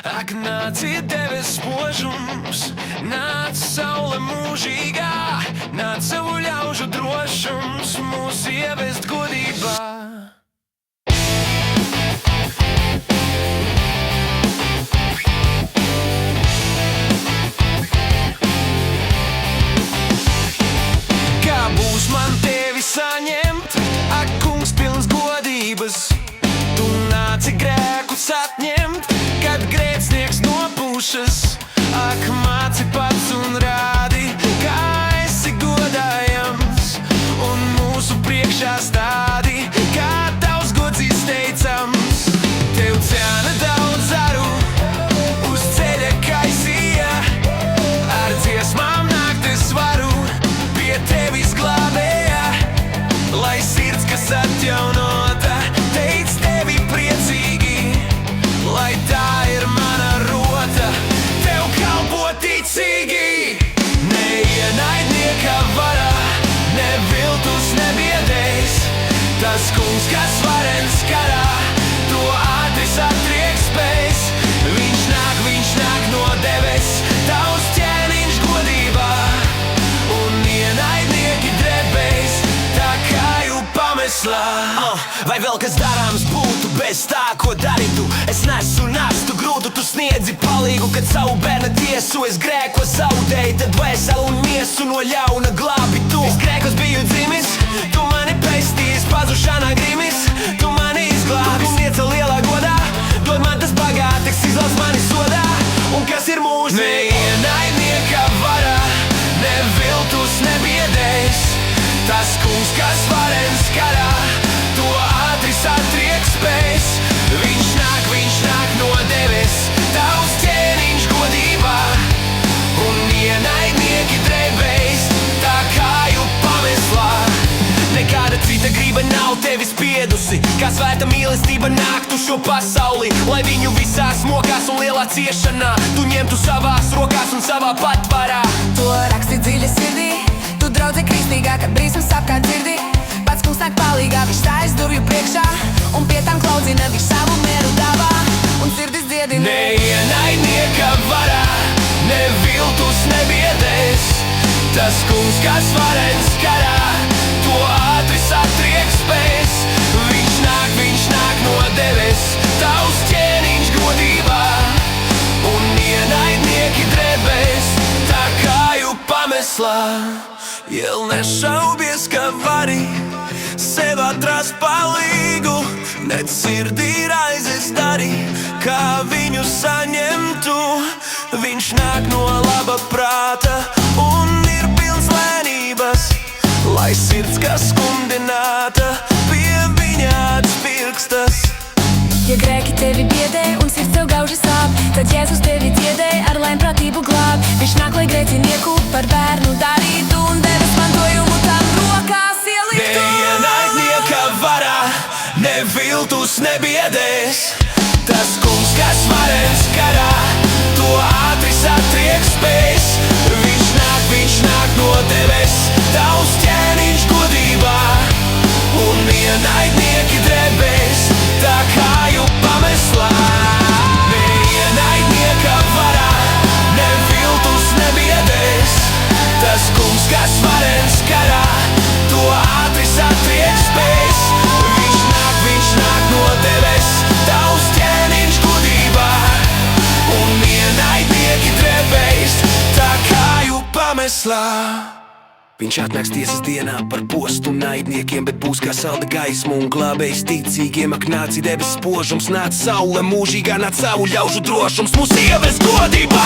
Ak nāci deves spožums, nāc saule mūžīgā, nāc savu ļaužu drošums, mūs ievest godībā. Kā būs man tevi saņemt, ak kungs pilns godības, tu nāci grēkus atņemt, kad grēcinieks nopūšas. Ak māci pats un rādi, kā esi godājams, un mūsu priekšā stādi, kā tavs gods izteicams. Tev cēna daudz zaru, uz ceļa kaisīja, ar dziesmām naktis varu, pie tevis glābēja, lai sirds, kas atjaunota, teic tevi priecīgi, lai tā ir mana rota, tev kalpo ticīgi. Neienaidnieka varā, ne viltus, ne biedējs, tas kungs, kas varens karā, to ātris atriek spējs. Viņš nāk no debes, tavs ķēniņš godībā, un ienaidnieki drebēs, tā kāju pameslā. Vai vēl kas darāms būtu bez tā, ko dari tu? Es nesu nastu grūtu, tu sniedzi palīgu, kad savu bērna tiesu es grēkos zaudēju, tad dvēseli un miesu no ļauna glābi tu. Es grēkos biju dzimis, tu mani pestīsi, pazušanā grimis, tu mani izglābis. Sniedza lielā godā, dod man tas bagātīgs, izlauc mani sodā, un kas ir mūžs? Neienaidnieka varā, ne viltus, ne biedējs, tas kungs, kas varens karā, to ātris atriek spējs. Viņš nāk no debes, tavs ķēniņš godībā, un ienaidnieki drebēs, tā kāju pameslā. Nekāda cita griba nav tevi spiedusi, kā svēta mīlestība nāktu šo pasauli, lai viņu visās mokās un lielā ciešanā tu ņemtu savās rokās un savā patvarā. To raksti dziļi sirdī, tu draudze kristīgā, kad brīsmas apkārt dzirdi. Pats kungs nāk palīgā, viņš stājas durvju priekšā, un pie tām klaudzina, viņš savu mieru dāvā, un sirdis dziedina. Neienaidnieka varā, ne viltus, ne biedējs, tas kungs, kas varens karā, to ātris atriek spējs. Viņš nāk no debes, tavs ķēniņš godībā, un ienaidnieki drebēs, tā kāju pameslā. Jēl nešaubies, ka vari sev atrast palīgu, nec sirdī raizes dari, kā viņu saņemtu. Viņš nāk no laba prāta un ir pilns lēnības, lai sirds, kas skumdināta, pie viņa atspirkstas. Ja grēki tevi biedē un sirds tev gauži sāp, tad Jēzus tevi dziedē, ar lēmprātību glāb. Viņš nāk, lai grēcinieku par bērnu darītu, un deves mantojumu tam rokās ieliktu. Neienaidnieka varā, ne viltus, ne biedējs, tas kungs, kas varens karā, to ātris atriek spējs. Viņš nāk no debes, tavs ķēniņš godībā, un ienaidnieki drebēs, tā kāju pameslā. Neienaidnieka varā, ne viltus, ne biedējs, tas kungs, kas varens karā, to ātris atriek spējs. Viņš nāk no debes, tavs ķēniņš godībā, un ienaidnieki drebēs, tā kāju pameslā. Viņš atnāks tiesas dienā par postu naidniekiem, bet būs kā salda gaisma un glābējs ticīgiem. Ak nāci debes spožums, nāc saule mūžīgā, nāc savu ļaužu drošums, mūs ievest godībā.